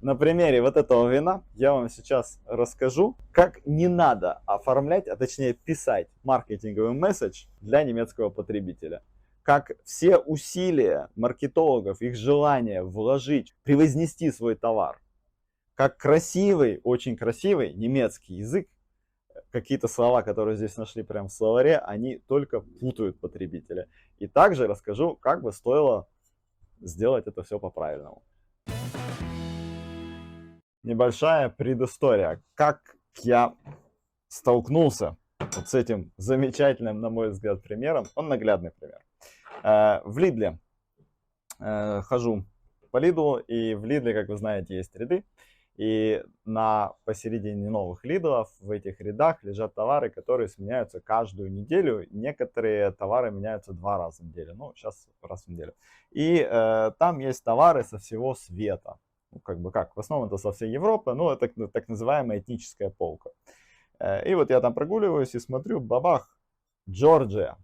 на примере вот этого вина я вам сейчас расскажу, как не надо оформлять, а точнее писать маркетинговый месседж для немецкого потребителя. Как все усилия маркетологов, их желание вложить, превознести свой товар, как красивый, очень красивый немецкий язык, какие-то слова, которые здесь нашли прямо в словаре, они только путают потребителя. И также расскажу, как бы стоило сделать это все по-правильному. Небольшая предыстория. Как я столкнулся вот с этим замечательным, на мой взгляд, примером. Он наглядный пример. В Лидле хожу по Лидлу, и в Лидле, как вы знаете, есть ряды. И посередине новых Лидлов в этих рядах лежат товары, которые сменяются каждую неделю. Некоторые товары меняются 2 раза в неделю. Ну, сейчас раз в неделю. И там есть товары со всего света. Ну, в основном это со всей Европы, но это так называемая этническая полка. И вот я там прогуливаюсь и смотрю, бабах, Джорджия.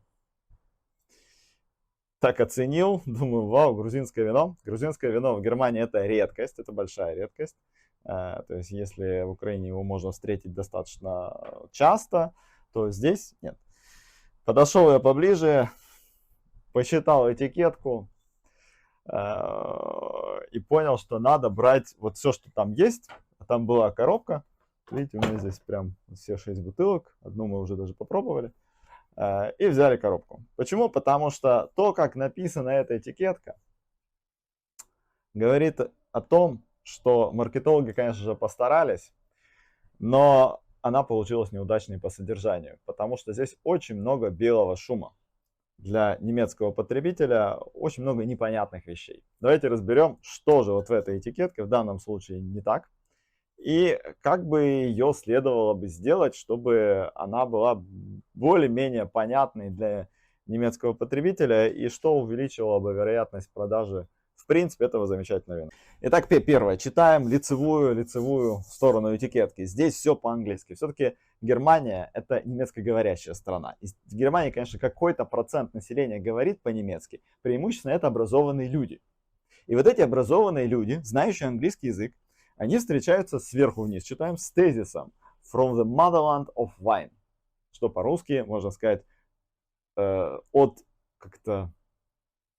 Так оценил, думаю, вау, грузинское вино. Грузинское вино в Германии это редкость, это большая редкость. То есть, если в Украине его можно встретить достаточно часто, то здесь нет. Подошел я поближе, посчитал этикетку и понял, что надо брать вот все, что там есть. Там была коробка. Видите, у меня здесь прям все 6 бутылок. Одну мы уже даже попробовали. И взяли коробку. Почему? Потому что то, как написана эта этикетка, говорит о том, что маркетологи, конечно же, постарались, но она получилась неудачной по содержанию, потому что здесь очень много белого шума. Для немецкого потребителя очень много непонятных вещей. Давайте разберем, что же вот в этой этикетке в данном случае не так, и как бы ее следовало бы сделать, чтобы она была более-менее понятной для немецкого потребителя, и что увеличивало бы вероятность продажи в принципе этого замечательного вина. Итак, первое. Читаем лицевую сторону этикетки. Здесь все по-английски. Все-таки Германия это немецкоговорящая страна. И в Германии, конечно, какой-то процент населения говорит по-немецки. Преимущественно это образованные люди. И вот эти образованные люди, знающие английский язык, они встречаются сверху вниз. Читаем с тезисом From the motherland of wine. Что по-русски можно сказать от как-то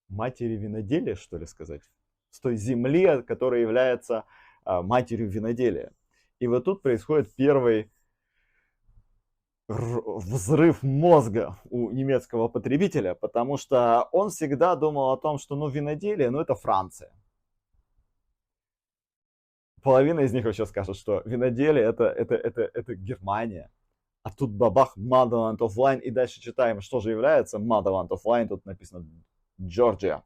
матери виноделия, что ли сказать, с той земли, которая является матерью виноделия. И вот тут происходит первый взрыв мозга у немецкого потребителя, потому что он всегда думал о том, что виноделие, это Франция. Половина из них вообще скажет, что виноделие это Германия. А тут бабах, Motherland of Wine, и дальше читаем, что же является Motherland of Wine, тут написано Джорджия.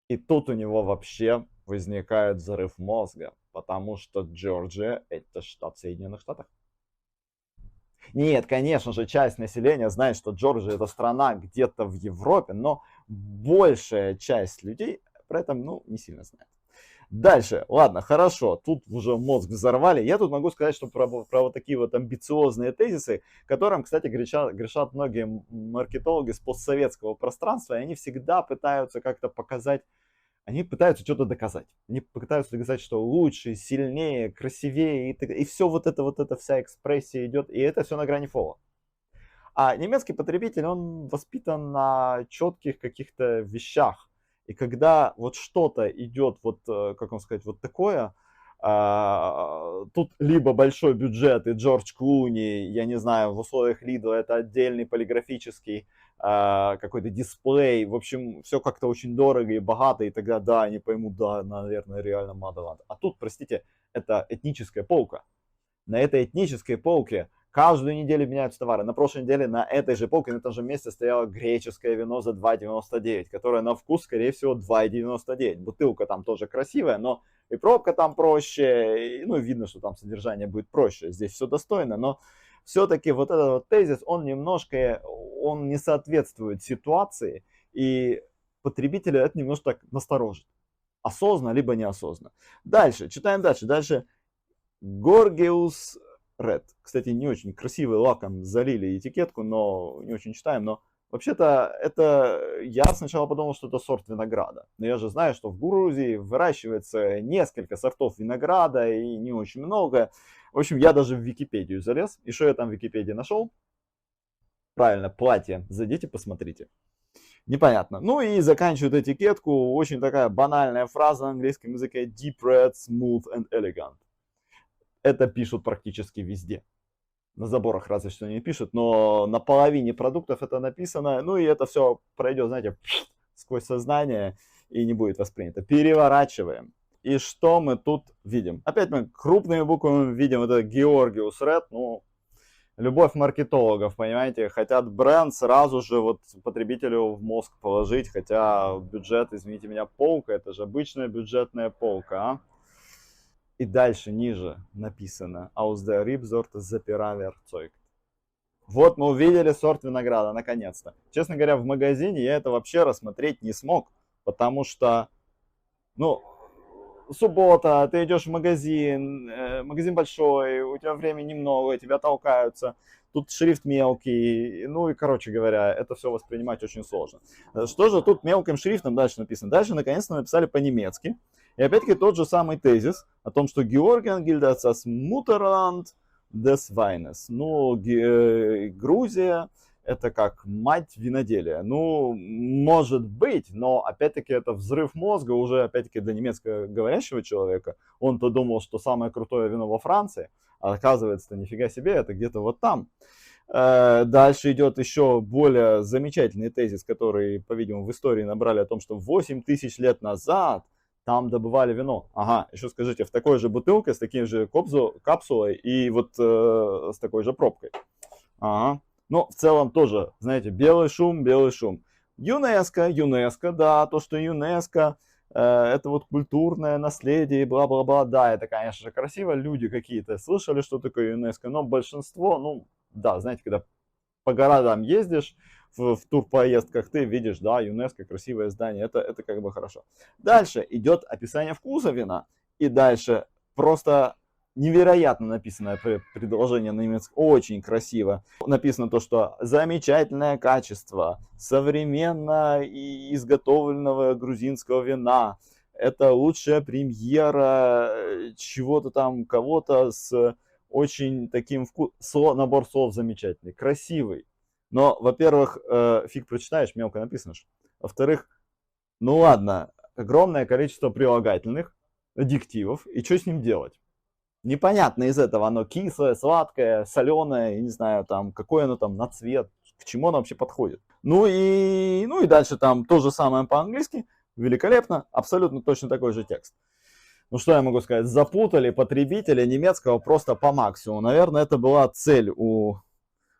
И тут у него вообще возникает взрыв мозга, потому что Джорджия это штат в Соединенных Штатах. Нет, конечно же, часть населения знает, что Джорджия это страна где-то в Европе, но большая часть людей про это не сильно знает. Дальше, ладно, хорошо, тут уже мозг взорвали. Я тут могу сказать, что про вот такие вот амбициозные тезисы, которым, кстати, грешат многие маркетологи с постсоветского пространства, и они всегда пытаются как-то показать, они пытаются что-то доказать. Они пытаются доказать, что лучше, сильнее, красивее, и все вот эта вся экспрессия идет, и это все на грани фола. А немецкий потребитель, он воспитан на четких каких-то вещах. И когда вот что-то идет, как вам сказать, вот такое, тут либо большой бюджет и Джордж Клуни, я не знаю, в условиях Лидла это отдельный полиграфический какой-то дисплей, в общем, все как-то очень дорого и богато, и тогда, да, они поймут, да, наверное, реально Motherland. А тут, простите, это этническая полка. На этой этнической полке каждую неделю меняются товары. На прошлой неделе на этой же полке, на этом же месте стояло греческое вино за 2,99, которое на вкус, скорее всего, 2,99. Бутылка там тоже красивая, но и пробка там проще, и, видно, что там содержание будет проще. Здесь все достойно, но все-таки вот этот вот тезис, он не соответствует ситуации, и потребителя это немножко так насторожит. Осознанно, либо неосознанно. Дальше, читаем дальше. Дальше Gorgeous Red. Кстати, не очень красивый лаком залили этикетку, но не очень читаем, но Вообще-то, это я сначала подумал, что это сорт винограда. Но я же знаю, что в Грузии выращивается несколько сортов винограда и не очень много. В общем, я даже в Википедию залез. И что я там в Википедии нашел? Правильно, платье. Зайдите, посмотрите. Непонятно. Ну и заканчивает этикетку очень такая банальная фраза на английском языке: deep red, smooth and elegant. Это пишут практически везде. На заборах разве что не пишут, но на половине продуктов это написано. Ну и это все пройдет, знаете, сквозь сознание и не будет воспринято. Переворачиваем. И что мы тут видим? Опять мы крупными буквами видим это Georgius Red. Ну, любовь маркетологов, понимаете, хотят бренд сразу же вот потребителю в мозг положить, хотя бюджет, извините меня, полка, это же обычная бюджетная полка, а? И дальше, ниже написано Aus der Rebsorte Zapiraverzeug. Вот мы увидели сорт винограда, наконец-то. Честно говоря, в магазине я это вообще рассмотреть не смог, потому что, ну, суббота, ты идешь в магазин, магазин большой, у тебя времени немного, тебя толкаются, тут шрифт мелкий, ну и, короче говоря, это все воспринимать очень сложно. Что же тут мелким шрифтом дальше написано? Дальше, наконец-то, написали по-немецки. И опять-таки тот же самый тезис о том, что Georgien gilt als das Mutterland des Weines. Ну, Грузия это как мать виноделия. Ну, может быть, но опять-таки это взрыв мозга уже опять-таки для немецкоговорящего человека. Он-то думал, что самое крутое вино во Франции, а оказывается, нифига себе, это где-то вот там. Дальше идет еще более замечательный тезис, который, по-видимому, в истории набрали о том, что 8 тысяч лет назад там добывали вино. Ага, еще скажите, в такой же бутылке, с такой же капсулой и вот с такой же пробкой. Ага. Но в целом тоже, знаете, белый шум, белый шум. ЮНЕСКО, да, то, что ЮНЕСКО, это вот культурное наследие, бла-бла-бла, да, это, конечно же, красиво. Люди какие-то слышали, что такое ЮНЕСКО, но большинство, ну, да, знаете, когда по городам ездишь, в турпоездках ты видишь, да, ЮНЕСКО, красивое здание, это как бы хорошо. Дальше идет описание вкуса вина, и дальше просто невероятно написанное предложение на немецком, очень красиво. Написано то, что замечательное качество современно изготовленного грузинского вина. Это лучшая премьера чего-то там, кого-то с очень таким вкусом. Набор слов замечательный, красивый. Но, во-первых, фиг прочитаешь, мелко написано. Во-вторых, ну ладно, огромное количество прилагательных, аддиктивов, и что с ним делать? Непонятно из этого, оно кислое, сладкое, соленое, я не знаю, там, какое оно там на цвет, к чему оно вообще подходит. Ну и дальше там то же самое по-английски, великолепно, абсолютно точно такой же текст. Ну что я могу сказать, запутали потребителя немецкого просто по максимуму. Наверное, это была цель у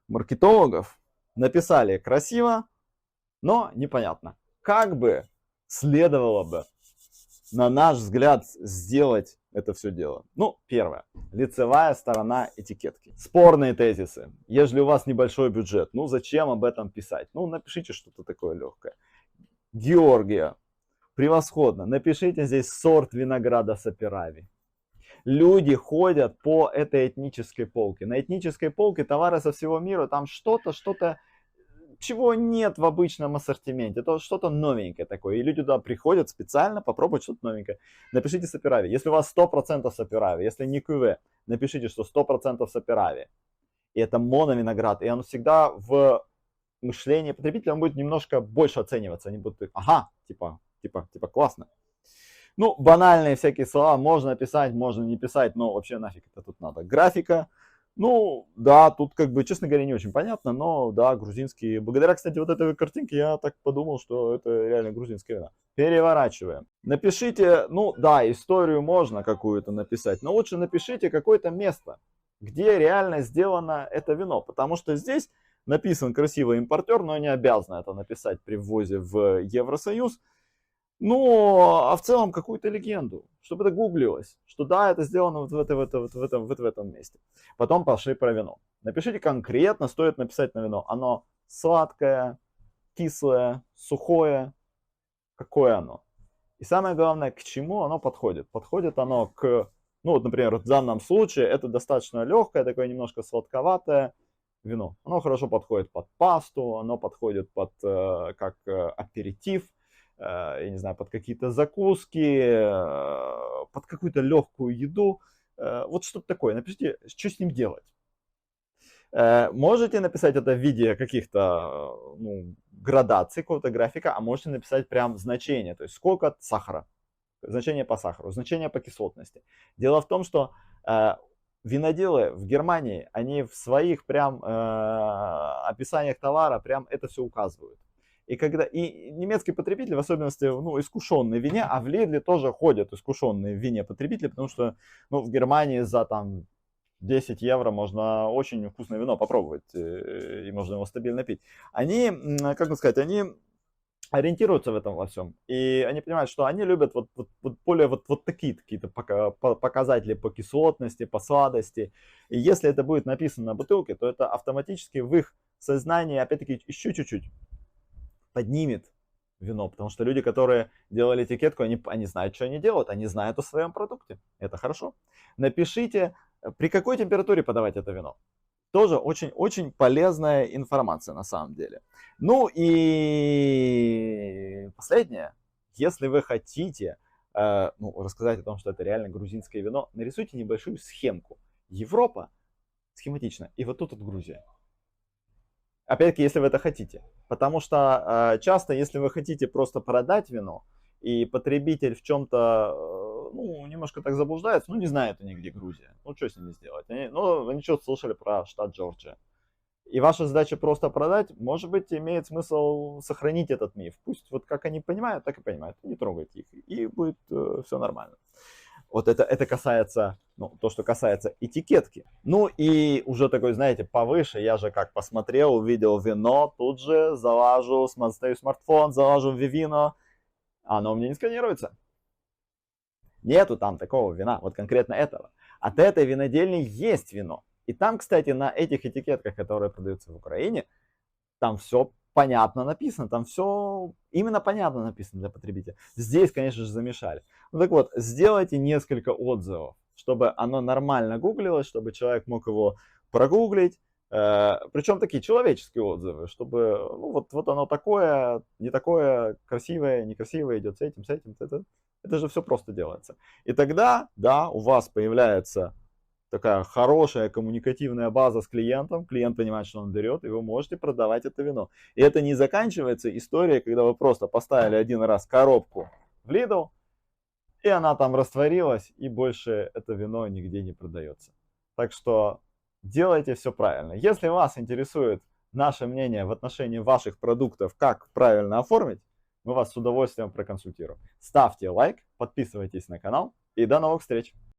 маркетологов. Написали красиво, но непонятно. Как бы следовало бы, на наш взгляд, сделать это все дело? Ну, первое. Лицевая сторона этикетки. Спорные тезисы. Если у вас небольшой бюджет, ну зачем об этом писать? Ну, напишите что-то такое легкое. Георгия. Превосходно. Напишите здесь сорт винограда Сапирави. Люди ходят по этой этнической полке. На этнической полке товары со всего мира, там что-то, чего нет в обычном ассортименте. Это что-то новенькое такое. И люди туда приходят специально попробовать что-то новенькое. Напишите Сапирави. Если у вас 100% Сапирави, если не КВ, напишите, что 100% Сапирави. И это моновиноград. И он всегда в мышлении потребителя он будет немножко больше оцениваться. Они будут, ага, типа классно. Ну, банальные всякие слова можно писать, можно не писать, но вообще нафиг это тут надо. Графика, ну, да, тут как бы, честно говоря, не очень понятно, но да, грузинские. Благодаря, кстати, вот этой картинке я так подумал, что это реально грузинское вино. Переворачиваем. Напишите, ну да, историю можно какую-то написать, но лучше напишите какое-то место, где реально сделано это вино, потому что здесь написан красивый импортер, но не обязан это написать при ввозе в Евросоюз. Ну, а в целом какую-то легенду, чтобы это гуглилось, что да, это сделано вот в этом месте. Потом пошли про вино. Напишите конкретно, стоит написать на вино. Оно сладкое, кислое, сухое, какое оно. И самое главное, к чему оно подходит. Подходит оно к, ну вот, например, в данном случае это достаточно легкое, такое немножко сладковатое, вино. Оно хорошо подходит под пасту, оно подходит под как аперитив, я не знаю, под какие-то закуски, под какую-то легкую еду. Вот что-то такое. Напишите, что с ним делать. Можете написать это в виде каких-то градаций, какого-то графика, а можете написать прям значение, то есть сколько сахара, значение по сахару, значение по кислотности. Дело в том, что виноделы в Германии, они в своих прям описаниях товара прям это все указывают. И немецкий потребитель, в особенности искушенный в вине, а в Лидле тоже ходят искушенные в вине потребители, потому что в Германии за 10 евро можно очень вкусное вино попробовать, и можно его стабильно пить. Они, они ориентируются в этом во всем. И они понимают, что они любят более такие какие-то показатели по кислотности, по сладости. И если это будет написано на бутылке, то это автоматически в их сознании, опять-таки, еще чуть-чуть поднимет вино. Потому что люди, которые делали этикетку, они знают, что они делают. Они знают о своем продукте. Это хорошо. Напишите, при какой температуре подавать это вино. Тоже очень-очень полезная информация на самом деле. Ну и последнее. Если вы хотите рассказать о том, что это реально грузинское вино, нарисуйте небольшую схемку. Европа схематично. И вот тут Грузия. Опять-таки, если вы это хотите. Потому что часто, если вы хотите просто продать вино, и потребитель в чем-то, немножко так заблуждается, не знает они, где Грузия. Что с ними сделать? Они что-то слышали про штат Джорджия. И ваша задача просто продать, может быть, имеет смысл сохранить этот миф. Пусть вот как они понимают, так и понимают. Не трогайте их, и будет все нормально. Вот это касается, то, что касается этикетки. Ну и уже такой, знаете, повыше, я же как посмотрел, увидел вино, тут же залажу, достаю смартфон, залажу в Vivino, оно у меня не сканируется. Нету там такого вина, вот конкретно этого. От этой винодельни есть вино. И там, кстати, на этих этикетках, которые продаются в Украине, там все понятно написано, там все именно понятно написано для потребителя. Здесь, конечно же, замешали. Так вот, сделайте несколько отзывов, чтобы оно нормально гуглилось, чтобы человек мог его прогуглить. Причем такие человеческие отзывы, чтобы, вот оно такое, не такое, красивое, некрасивое, идет с этим. Это же все просто делается. И тогда, да, у вас появляется такая хорошая коммуникативная база с клиентом, клиент понимает, что он берет, и вы можете продавать это вино. И это не заканчивается историей, когда вы просто поставили один раз коробку в Lidl, и она там растворилась, и больше это вино нигде не продается. Так что делайте все правильно. Если вас интересует наше мнение в отношении ваших продуктов, как правильно оформить, мы вас с удовольствием проконсультируем. Ставьте лайк, подписывайтесь на канал, и до новых встреч!